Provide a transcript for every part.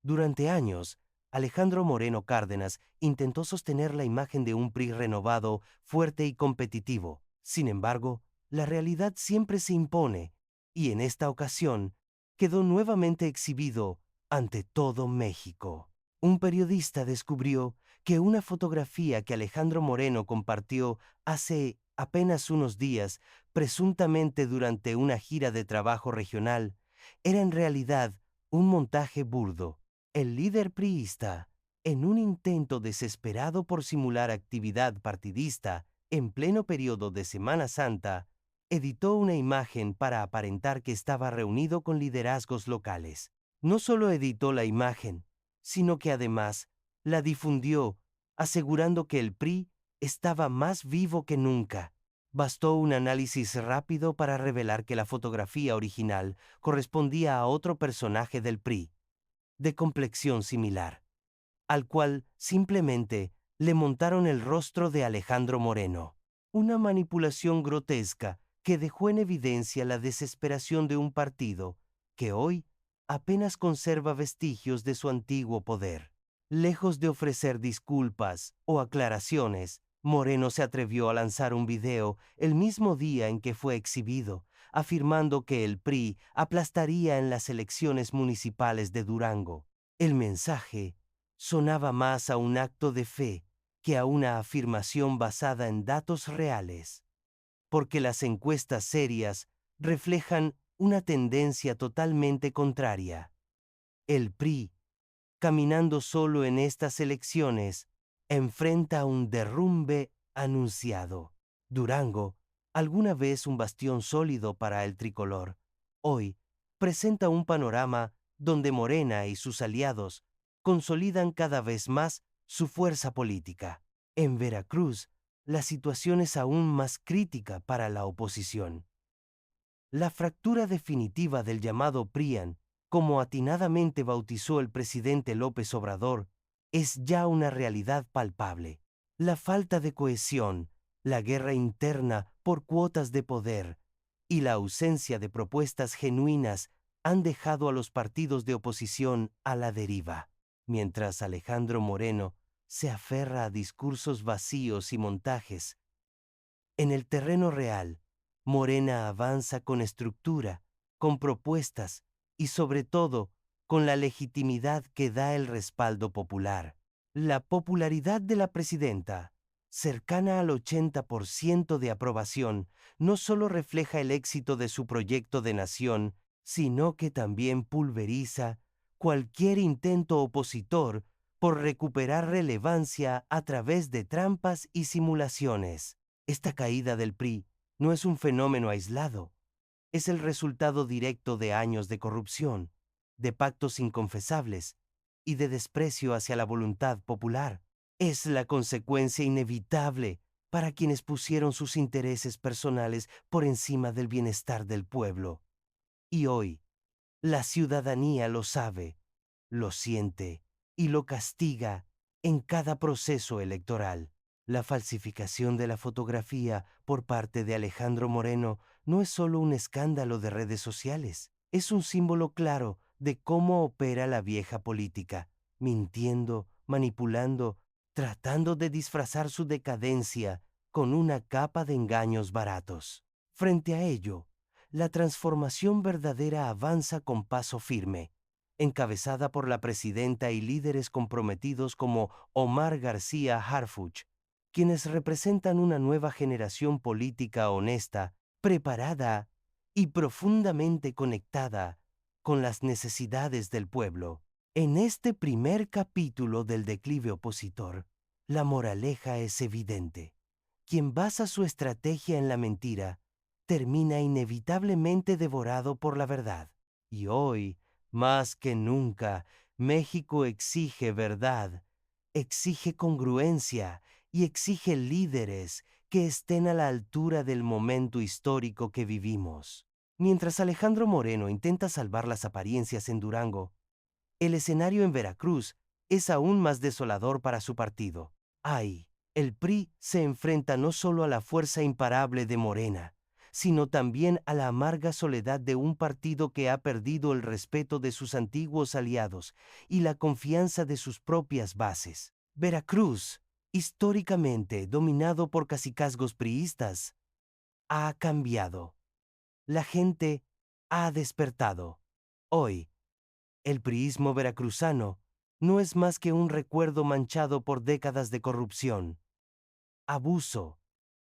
Durante años, Alejandro Moreno Cárdenas intentó sostener la imagen de un PRI renovado, fuerte y competitivo. Sin embargo, la realidad siempre se impone, y en esta ocasión quedó nuevamente exhibido ante todo México. Un periodista descubrió que una fotografía que Alejandro Moreno compartió hace apenas unos días, presuntamente durante una gira de trabajo regional, era en realidad un montaje burdo. El líder priista, en un intento desesperado por simular actividad partidista en pleno periodo de Semana Santa, editó una imagen para aparentar que estaba reunido con liderazgos locales. No solo editó la imagen, sino que además la difundió, asegurando que el PRI estaba más vivo que nunca. Bastó un análisis rápido para revelar que la fotografía original correspondía a otro personaje del PRI, de complexión similar, al cual simplemente le montaron el rostro de Alejandro Moreno. Una manipulación grotesca que dejó en evidencia la desesperación de un partido que hoy apenas conserva vestigios de su antiguo poder. Lejos de ofrecer disculpas o aclaraciones, Moreno se atrevió a lanzar un video el mismo día en que fue exhibido, afirmando que el PRI aplastaría en las elecciones municipales de Durango. El mensaje sonaba más a un acto de fe que a una afirmación basada en datos reales, porque las encuestas serias reflejan una tendencia totalmente contraria. El PRI, caminando solo en estas elecciones, enfrenta un derrumbe anunciado. Durango, alguna vez un bastión sólido para el tricolor, hoy presenta un panorama donde Morena y sus aliados consolidan cada vez más su fuerza política. En Veracruz, la situación es aún más crítica para la oposición. La fractura definitiva del llamado PRIAN, como atinadamente bautizó el presidente López Obrador, es ya una realidad palpable. La falta de cohesión, la guerra interna por cuotas de poder y la ausencia de propuestas genuinas han dejado a los partidos de oposición a la deriva, mientras Alejandro Moreno se aferra a discursos vacíos y montajes. En el terreno real, Morena avanza con estructura, con propuestas y sobre todo con la legitimidad que da el respaldo popular. La popularidad de la presidenta, cercana al 80% de aprobación, no solo refleja el éxito de su proyecto de nación, sino que también pulveriza cualquier intento opositor por recuperar relevancia a través de trampas y simulaciones. Esta caída del PRI no es un fenómeno aislado, es el resultado directo de años de corrupción, de pactos inconfesables y de desprecio hacia la voluntad popular. Es la consecuencia inevitable para quienes pusieron sus intereses personales por encima del bienestar del pueblo. Y hoy, la ciudadanía lo sabe, lo siente y lo castiga en cada proceso electoral. La falsificación de la fotografía por parte de Alejandro Moreno no es solo un escándalo de redes sociales, es un símbolo claro de cómo opera la vieja política, mintiendo, manipulando, tratando de disfrazar su decadencia con una capa de engaños baratos. Frente a ello, la transformación verdadera avanza con paso firme, encabezada por la presidenta y líderes comprometidos como Omar García Harfuch, quienes representan una nueva generación política honesta, preparada y profundamente conectada con las necesidades del pueblo. En este primer capítulo del declive opositor, la moraleja es evidente. Quien basa su estrategia en la mentira, termina inevitablemente devorado por la verdad. Y hoy, más que nunca, México exige verdad, exige congruencia y exige líderes que estén a la altura del momento histórico que vivimos. Mientras Alejandro Moreno intenta salvar las apariencias en Durango, el escenario en Veracruz es aún más desolador para su partido. El PRI se enfrenta no solo a la fuerza imparable de Morena, sino también a la amarga soledad de un partido que ha perdido el respeto de sus antiguos aliados y la confianza de sus propias bases. Veracruz, históricamente dominado por cacicazgos priistas, ha cambiado. La gente ha despertado. Hoy, el priismo veracruzano no es más que un recuerdo manchado por décadas de corrupción, abuso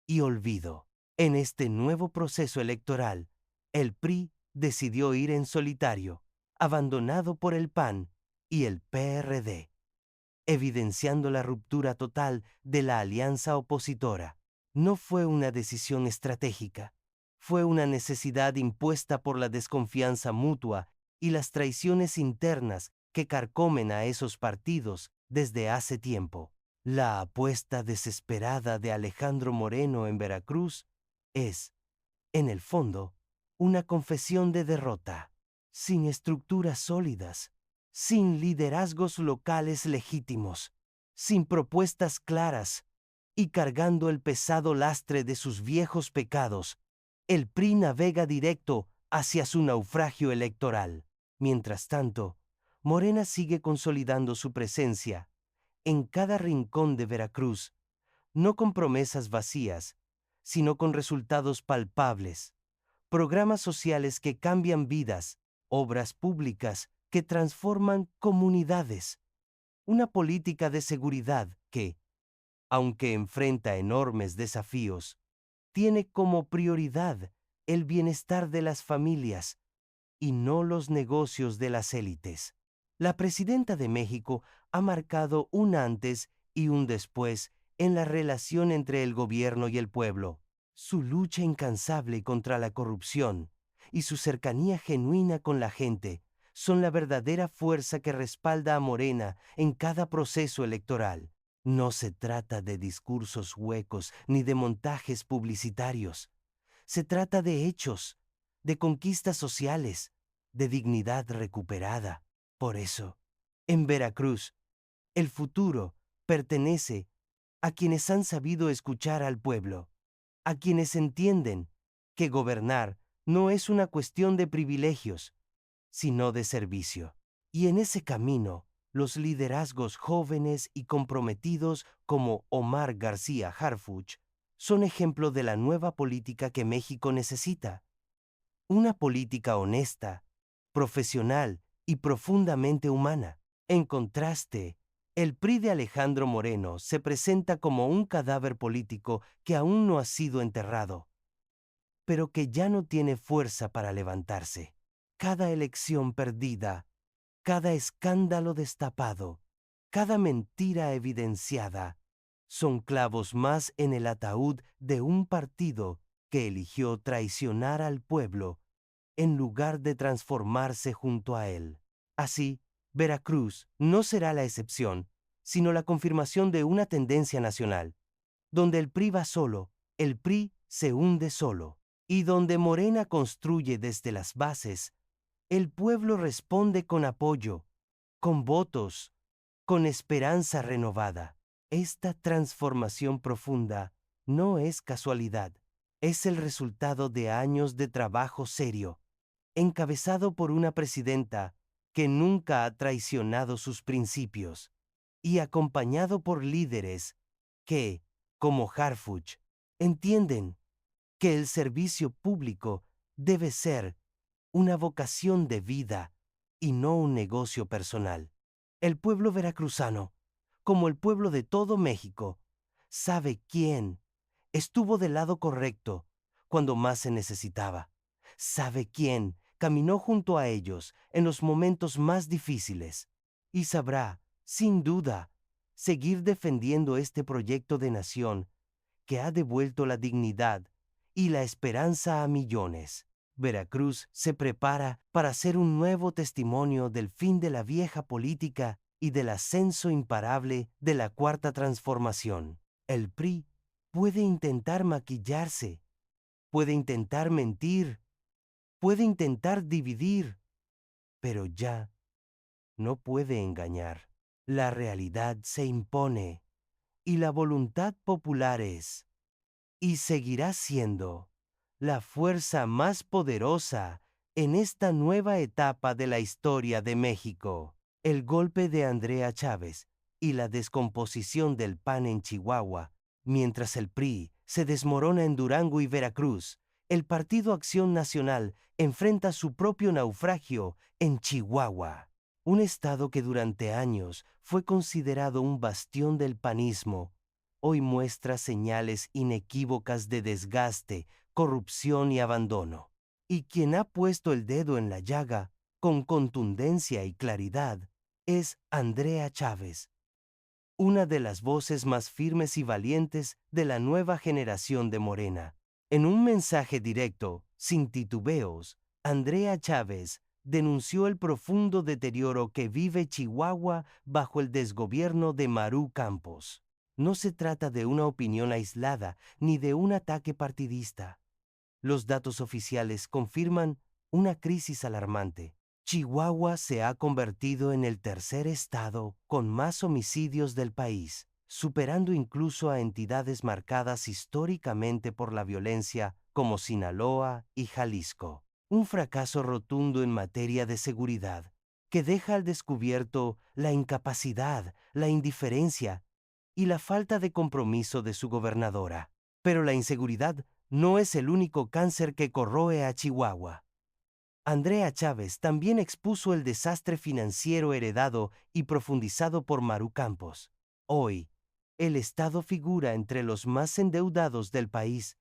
y olvido. En este nuevo proceso electoral, el PRI decidió ir en solitario, abandonado por el PAN y el PRD, evidenciando la ruptura total de la alianza opositora. No fue una decisión estratégica, fue una necesidad impuesta por la desconfianza mutua y las traiciones internas que carcomen a esos partidos desde hace tiempo. La apuesta desesperada de Alejandro Moreno en Veracruz es, en el fondo, una confesión de derrota, sin estructuras sólidas, sin liderazgos locales legítimos, sin propuestas claras y cargando el pesado lastre de sus viejos pecados. El PRI navega directo hacia su naufragio electoral. Mientras tanto, Morena sigue consolidando su presencia en cada rincón de Veracruz, no con promesas vacías, sino con resultados palpables, programas sociales que cambian vidas, obras públicas que transforman comunidades, una política de seguridad que, aunque enfrenta enormes desafíos, tiene como prioridad el bienestar de las familias y no los negocios de las élites. La presidenta de México ha marcado un antes y un después en la relación entre el gobierno y el pueblo. Su lucha incansable contra la corrupción y su cercanía genuina con la gente son la verdadera fuerza que respalda a Morena en cada proceso electoral. No se trata de discursos huecos ni de montajes publicitarios. Se trata de hechos, de conquistas sociales, de dignidad recuperada. Por eso, en Veracruz, el futuro pertenece a quienes han sabido escuchar al pueblo, a quienes entienden que gobernar no es una cuestión de privilegios, sino de servicio. Y en ese camino, los liderazgos jóvenes y comprometidos como Omar García Harfuch son ejemplo de la nueva política que México necesita. Una política honesta, profesional y profundamente humana. En contraste, el PRI de Alejandro Moreno se presenta como un cadáver político que aún no ha sido enterrado, pero que ya no tiene fuerza para levantarse. Cada elección perdida, cada escándalo destapado, cada mentira evidenciada, son clavos más en el ataúd de un partido que eligió traicionar al pueblo en lugar de transformarse junto a él. Así, Veracruz no será la excepción, sino la confirmación de una tendencia nacional, donde el PRI va solo, el PRI se hunde solo, y donde Morena construye desde las bases, el pueblo responde con apoyo, con votos, con esperanza renovada. Esta transformación profunda no es casualidad, es el resultado de años de trabajo serio, encabezado por una presidenta que nunca ha traicionado sus principios y acompañado por líderes que, como Harfuch, entienden que el servicio público debe ser una vocación de vida y no un negocio personal. El pueblo veracruzano, como el pueblo de todo México, sabe quién estuvo del lado correcto cuando más se necesitaba. Sabe quién caminó junto a ellos en los momentos más difíciles y sabrá, sin duda, seguir defendiendo este proyecto de nación que ha devuelto la dignidad y la esperanza a millones. Veracruz se prepara para ser un nuevo testimonio del fin de la vieja política y del ascenso imparable de la Cuarta Transformación. El PRI puede intentar maquillarse, puede intentar mentir, puede intentar dividir, pero ya no puede engañar. La realidad se impone y la voluntad popular es, y seguirá siendo, la fuerza más poderosa en esta nueva etapa de la historia de México. El golpe de Andrea Chávez y la descomposición del PAN en Chihuahua, mientras el PRI se desmorona en Durango y Veracruz, el Partido Acción Nacional enfrenta su propio naufragio en Chihuahua, un estado que durante años fue considerado un bastión del panismo. Hoy muestra señales inequívocas de desgaste, corrupción y abandono. Y quien ha puesto el dedo en la llaga, con contundencia y claridad, es Andrea Chávez, una de las voces más firmes y valientes de la nueva generación de Morena. En un mensaje directo, sin titubeos, Andrea Chávez denunció el profundo deterioro que vive Chihuahua bajo el desgobierno de Maru Campos. No se trata de una opinión aislada ni de un ataque partidista. Los datos oficiales confirman una crisis alarmante. Chihuahua se ha convertido en el tercer estado con más homicidios del país, superando incluso a entidades marcadas históricamente por la violencia como Sinaloa y Jalisco. Un fracaso rotundo en materia de seguridad, que deja al descubierto la incapacidad, la indiferencia y la falta de compromiso de su gobernadora. Pero la inseguridad no es el único cáncer que corroe a Chihuahua. Andrea Chávez también expuso el desastre financiero heredado y profundizado por Maru Campos. Hoy, el Estado figura entre los más endeudados del país,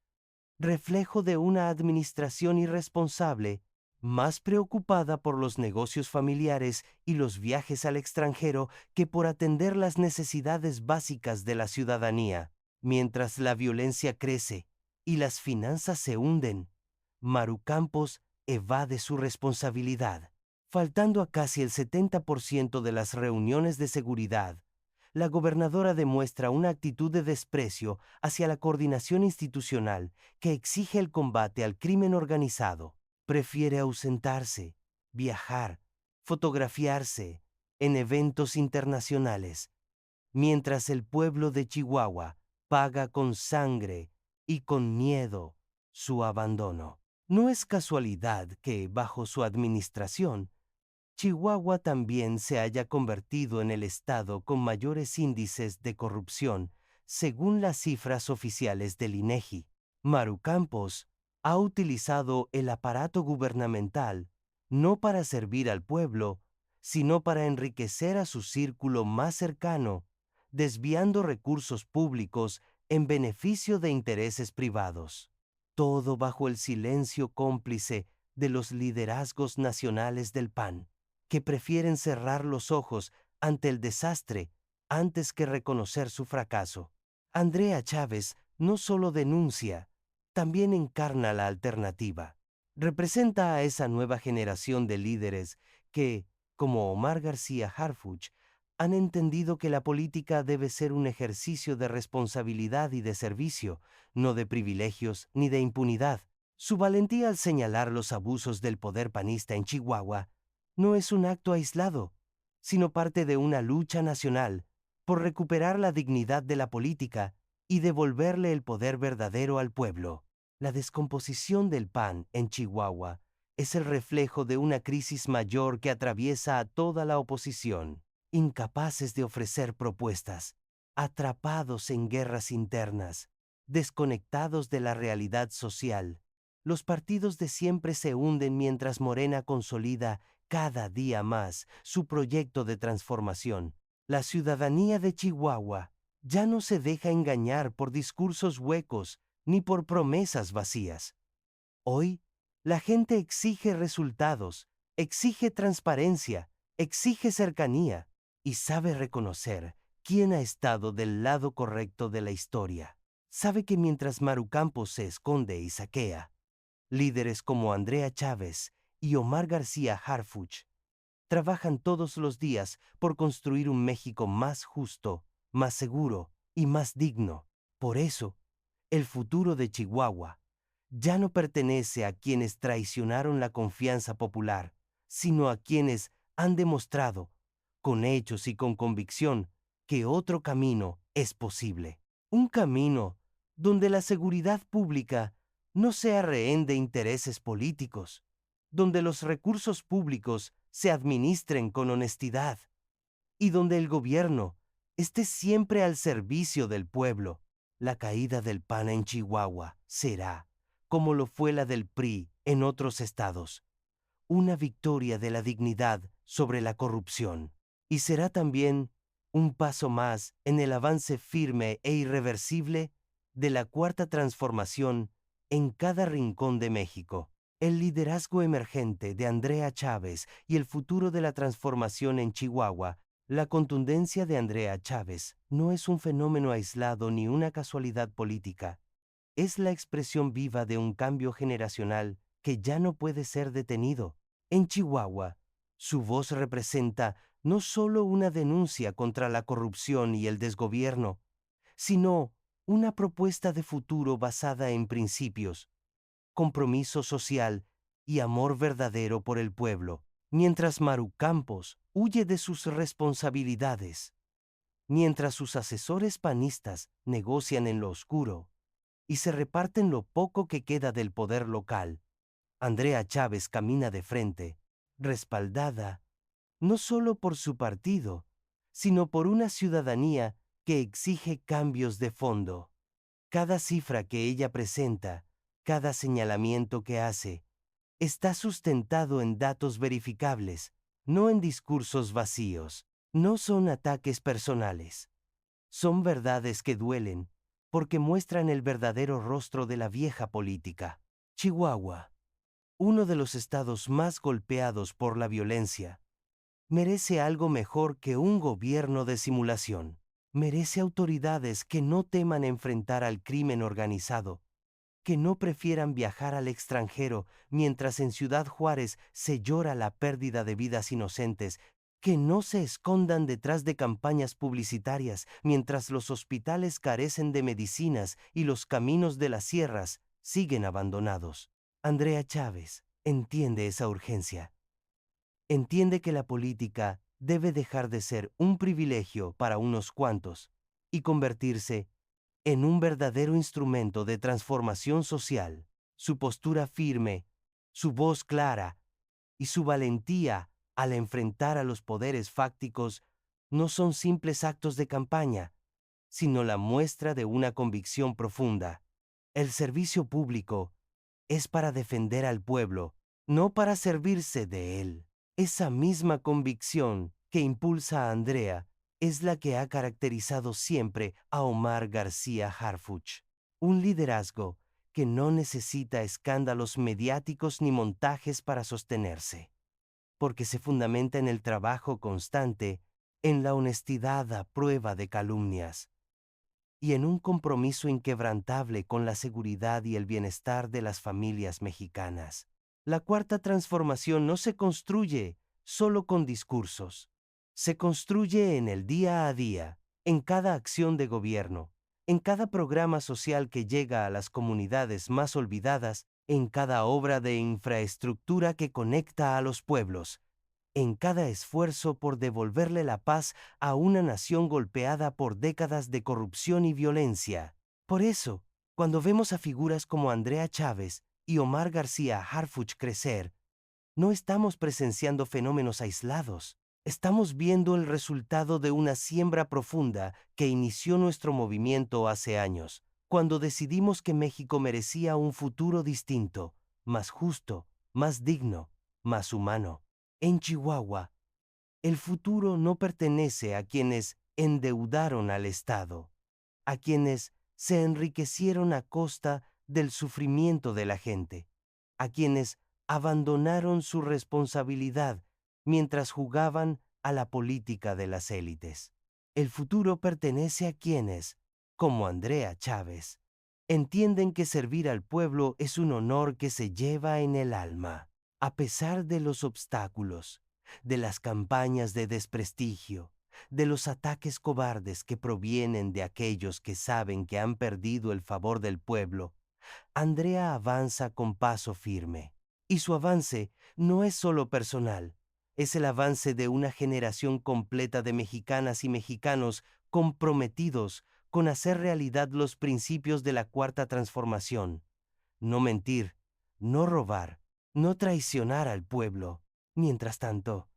reflejo de una administración irresponsable, más preocupada por los negocios familiares y los viajes al extranjero que por atender las necesidades básicas de la ciudadanía. Mientras la violencia crece y las finanzas se hunden, Maru Campos evade su responsabilidad. Faltando a casi el 70% de las reuniones de seguridad, la gobernadora demuestra una actitud de desprecio hacia la coordinación institucional que exige el combate al crimen organizado. Prefiere ausentarse, viajar, fotografiarse en eventos internacionales, mientras el pueblo de Chihuahua paga con sangre y con miedo su abandono. No es casualidad que, bajo su administración, Chihuahua también se haya convertido en el estado con mayores índices de corrupción, según las cifras oficiales del INEGI. Maru Campos ha utilizado el aparato gubernamental no para servir al pueblo, sino para enriquecer a su círculo más cercano, desviando recursos públicos en beneficio de intereses privados. Todo bajo el silencio cómplice de los liderazgos nacionales del PAN, que prefieren cerrar los ojos ante el desastre antes que reconocer su fracaso. Andrea Chávez no solo denuncia, también encarna la alternativa. Representa a esa nueva generación de líderes que, como Omar García Harfuch, han entendido que la política debe ser un ejercicio de responsabilidad y de servicio, no de privilegios ni de impunidad. Su valentía al señalar los abusos del poder panista en Chihuahua no es un acto aislado, sino parte de una lucha nacional por recuperar la dignidad de la política y devolverle el poder verdadero al pueblo. La descomposición del PAN en Chihuahua es el reflejo de una crisis mayor que atraviesa a toda la oposición, incapaces de ofrecer propuestas, atrapados en guerras internas, desconectados de la realidad social. Los partidos de siempre se hunden mientras Morena consolida cada día más su proyecto de transformación. La ciudadanía de Chihuahua ya no se deja engañar por discursos huecos ni por promesas vacías. Hoy, la gente exige resultados, exige transparencia, exige cercanía y sabe reconocer quién ha estado del lado correcto de la historia. Sabe que mientras Maru Campos se esconde y saquea, líderes como Andrea Chávez y Omar García Harfuch trabajan todos los días por construir un México más justo, más seguro y más digno. Por eso, el futuro de Chihuahua ya no pertenece a quienes traicionaron la confianza popular, sino a quienes han demostrado, con hechos y con convicción, que otro camino es posible. Un camino donde la seguridad pública no sea rehén de intereses políticos, donde los recursos públicos se administren con honestidad y donde el gobierno esté siempre al servicio del pueblo. La caída del PAN en Chihuahua será, como lo fue la del PRI en otros estados, una victoria de la dignidad sobre la corrupción. Y será también un paso más en el avance firme e irreversible de la Cuarta Transformación en cada rincón de México. El liderazgo emergente de Andrea Chávez y el futuro de la transformación en Chihuahua. La contundencia de Andrea Chávez no es un fenómeno aislado ni una casualidad política. Es la expresión viva de un cambio generacional que ya no puede ser detenido. En Chihuahua, su voz representa no solo una denuncia contra la corrupción y el desgobierno, sino una propuesta de futuro basada en principios, compromiso social y amor verdadero por el pueblo. Mientras Maru Campos huye de sus responsabilidades, mientras sus asesores panistas negocian en lo oscuro y se reparten lo poco que queda del poder local, Andrea Chávez camina de frente, respaldada no solo por su partido, sino por una ciudadanía que exige cambios de fondo. Cada cifra que ella presenta, cada señalamiento que hace, está sustentado en datos verificables, no en discursos vacíos. No son ataques personales. Son verdades que duelen, porque muestran el verdadero rostro de la vieja política. Chihuahua, uno de los estados más golpeados por la violencia, merece algo mejor que un gobierno de simulación. Merece autoridades que no teman enfrentar al crimen organizado, que no prefieran viajar al extranjero mientras en Ciudad Juárez se llora la pérdida de vidas inocentes, que no se escondan detrás de campañas publicitarias mientras los hospitales carecen de medicinas y los caminos de las sierras siguen abandonados. Andrea Chávez entiende esa urgencia. Entiende que la política debe dejar de ser un privilegio para unos cuantos y convertirse en un verdadero instrumento de transformación social. Su postura firme, su voz clara y su valentía al enfrentar a los poderes fácticos no son simples actos de campaña, sino la muestra de una convicción profunda. El servicio público es para defender al pueblo, no para servirse de él. Esa misma convicción que impulsa a Andrea es la que ha caracterizado siempre a Omar García Harfuch. Un liderazgo que no necesita escándalos mediáticos ni montajes para sostenerse, porque se fundamenta en el trabajo constante, en la honestidad a prueba de calumnias y en un compromiso inquebrantable con la seguridad y el bienestar de las familias mexicanas. La Cuarta Transformación no se construye solo con discursos. Se construye en el día a día, en cada acción de gobierno, en cada programa social que llega a las comunidades más olvidadas, en cada obra de infraestructura que conecta a los pueblos, en cada esfuerzo por devolverle la paz a una nación golpeada por décadas de corrupción y violencia. Por eso, cuando vemos a figuras como Andrea Chávez y Omar García Harfuch crecer, no estamos presenciando fenómenos aislados. Estamos viendo el resultado de una siembra profunda que inició nuestro movimiento hace años, cuando decidimos que México merecía un futuro distinto, más justo, más digno, más humano. En Chihuahua, el futuro no pertenece a quienes endeudaron al Estado, a quienes se enriquecieron a costa del sufrimiento de la gente, a quienes abandonaron su responsabilidad mientras jugaban a la política de las élites. El futuro pertenece a quienes, como Andrea Chávez, entienden que servir al pueblo es un honor que se lleva en el alma. A pesar de los obstáculos, de las campañas de desprestigio, de los ataques cobardes que provienen de aquellos que saben que han perdido el favor del pueblo, Andrea avanza con paso firme. Y su avance no es solo personal, es el avance de una generación completa de mexicanas y mexicanos comprometidos con hacer realidad los principios de la Cuarta Transformación, no mentir, no robar, no traicionar al pueblo. Mientras tanto,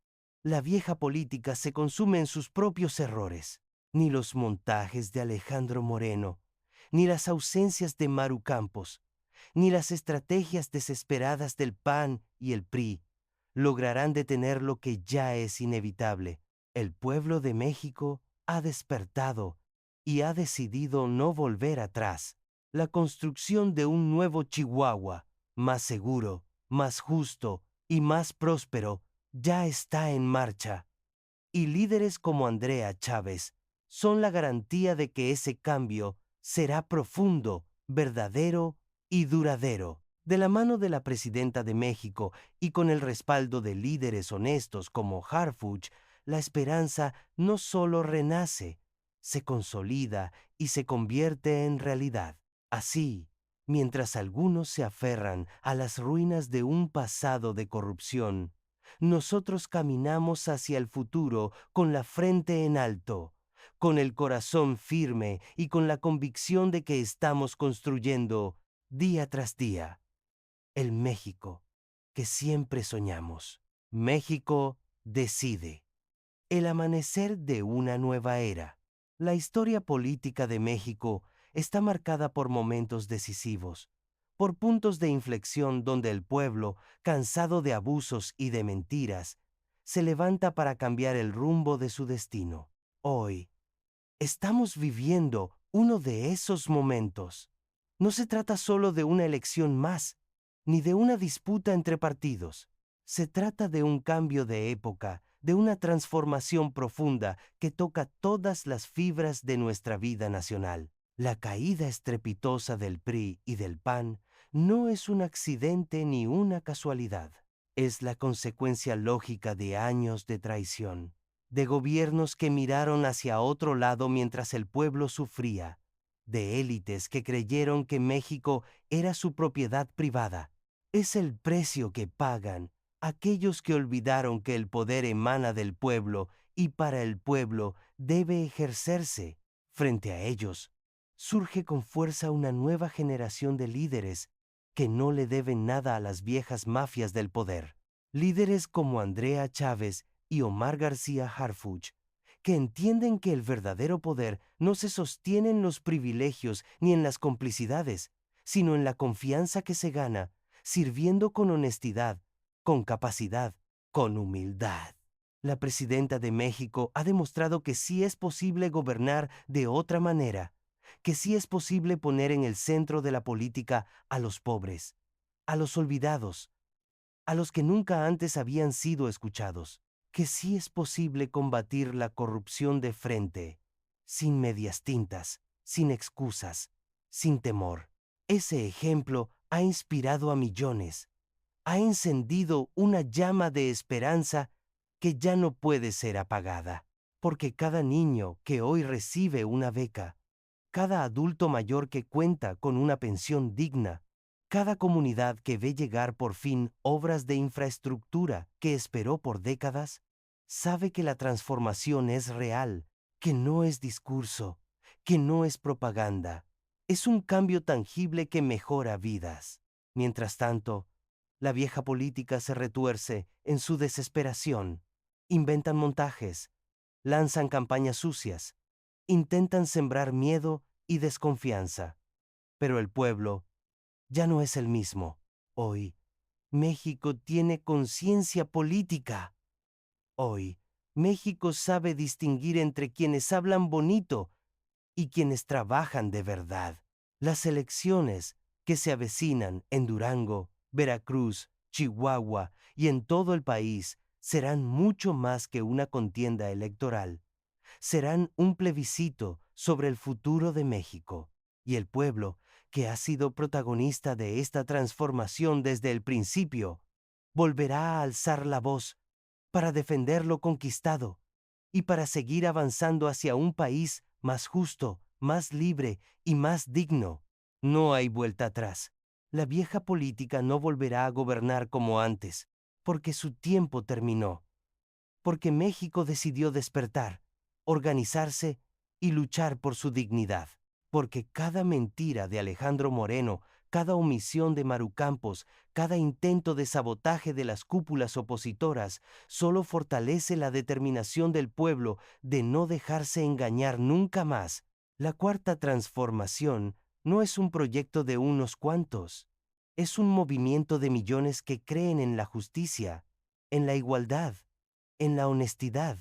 la vieja política se consume en sus propios errores. Ni los montajes de Alejandro Moreno, ni las ausencias de Maru Campos, ni las estrategias desesperadas del PAN y el PRI lograrán detener lo que ya es inevitable. El pueblo de México ha despertado y ha decidido no volver atrás. La construcción de un nuevo Chihuahua, más seguro, más justo y más próspero, ya está en marcha. Y líderes como Andrea Chávez son la garantía de que ese cambio será profundo, verdadero y duradero. De la mano de la presidenta de México y con el respaldo de líderes honestos como Harfuch, la esperanza no solo renace, se consolida y se convierte en realidad. Así, mientras algunos se aferran a las ruinas de un pasado de corrupción, nosotros caminamos hacia el futuro con la frente en alto, con el corazón firme y con la convicción de que estamos construyendo, día tras día, el México que siempre soñamos. México decide. El amanecer de una nueva era. La historia política de México está marcada por momentos decisivos, por puntos de inflexión donde el pueblo, cansado de abusos y de mentiras, se levanta para cambiar el rumbo de su destino. Hoy, estamos viviendo uno de esos momentos. No se trata solo de una elección más, ni de una disputa entre partidos. Se trata de un cambio de época, de una transformación profunda que toca todas las fibras de nuestra vida nacional. La caída estrepitosa del PRI y del PAN no es un accidente ni una casualidad. Es la consecuencia lógica de años de traición, de gobiernos que miraron hacia otro lado mientras el pueblo sufría, de élites que creyeron que México era su propiedad privada. Es el precio que pagan aquellos que olvidaron que el poder emana del pueblo y para el pueblo debe ejercerse. Frente a ellos, surge con fuerza una nueva generación de líderes que no le deben nada a las viejas mafias del poder. Líderes como Andrea Chávez y Omar García Harfuch, que entienden que el verdadero poder no se sostiene en los privilegios ni en las complicidades, sino en la confianza que se gana, sirviendo con honestidad, con capacidad, con humildad. La presidenta de México ha demostrado que sí es posible gobernar de otra manera, que sí es posible poner en el centro de la política a los pobres, a los olvidados, a los que nunca antes habían sido escuchados, que sí es posible combatir la corrupción de frente, sin medias tintas, sin excusas, sin temor. Ese ejemplo ha inspirado a millones, ha encendido una llama de esperanza que ya no puede ser apagada, porque cada niño que hoy recibe una beca, cada adulto mayor que cuenta con una pensión digna, cada comunidad que ve llegar por fin obras de infraestructura que esperó por décadas, sabe que la transformación es real, que no es discurso, que no es propaganda. Es un cambio tangible que mejora vidas. Mientras tanto, la vieja política se retuerce en su desesperación. Inventan montajes, lanzan campañas sucias, intentan sembrar miedo y desconfianza. Pero el pueblo ya no es el mismo. Hoy, México tiene conciencia política. Hoy, México sabe distinguir entre quienes hablan bonito y quienes trabajan de verdad. Las elecciones que se avecinan en Durango, Veracruz, Chihuahua y en todo el país serán mucho más que una contienda electoral. Serán un plebiscito sobre el futuro de México. Y el pueblo, que ha sido protagonista de esta transformación desde el principio, volverá a alzar la voz para defender lo conquistado y para seguir avanzando hacia un país más justo, más libre y más digno. No hay vuelta atrás. La vieja política no volverá a gobernar como antes, porque su tiempo terminó, porque México decidió despertar, organizarse y luchar por su dignidad, porque cada mentira de Alejandro Moreno, cada omisión de Maru Campos, cada intento de sabotaje de las cúpulas opositoras, solo fortalece la determinación del pueblo de no dejarse engañar nunca más. La Cuarta Transformación no es un proyecto de unos cuantos, es un movimiento de millones que creen en la justicia, en la igualdad, en la honestidad.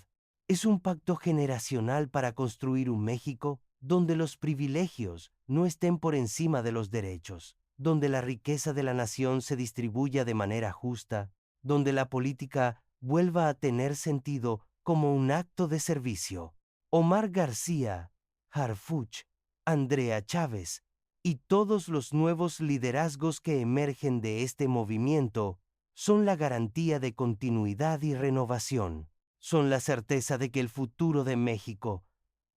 Es un pacto generacional para construir un México donde los privilegios no estén por encima de los derechos, donde la riqueza de la nación se distribuya de manera justa, donde la política vuelva a tener sentido como un acto de servicio. Omar García, Harfuch, Andrea Chávez y todos los nuevos liderazgos que emergen de este movimiento son la garantía de continuidad y renovación. Son la certeza de que el futuro de México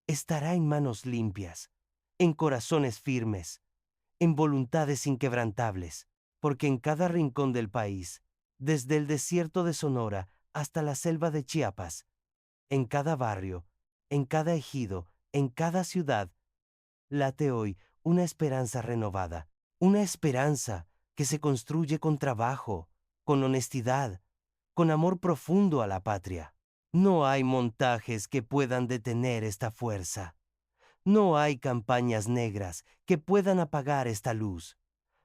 estará en manos limpias, en corazones firmes, en voluntades inquebrantables, porque en cada rincón del país, desde el desierto de Sonora hasta la selva de Chiapas, en cada barrio, en cada ejido, en cada ciudad, late hoy una esperanza renovada, una esperanza que se construye con trabajo, con honestidad, con amor profundo a la patria. No hay montajes que puedan detener esta fuerza. No hay campañas negras que puedan apagar esta luz.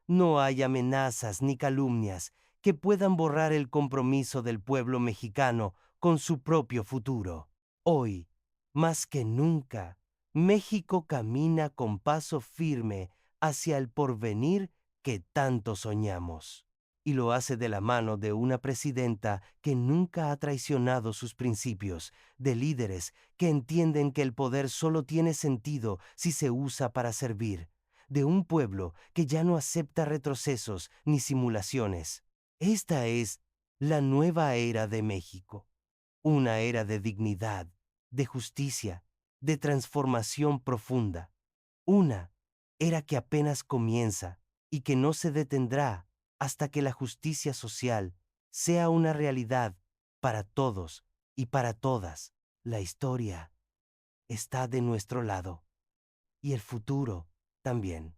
No hay amenazas ni calumnias que puedan borrar el compromiso del pueblo mexicano con su propio futuro. Hoy, más que nunca, México camina con paso firme hacia el porvenir que tanto soñamos. Y lo hace de la mano de una presidenta que nunca ha traicionado sus principios, de líderes que entienden que el poder solo tiene sentido si se usa para servir, de un pueblo que ya no acepta retrocesos ni simulaciones. Esta es la nueva era de México, una era de dignidad, de justicia, de transformación profunda, una era que apenas comienza y que no se detendrá hasta que la justicia social sea una realidad para todos y para todas. La historia está de nuestro lado y el futuro también.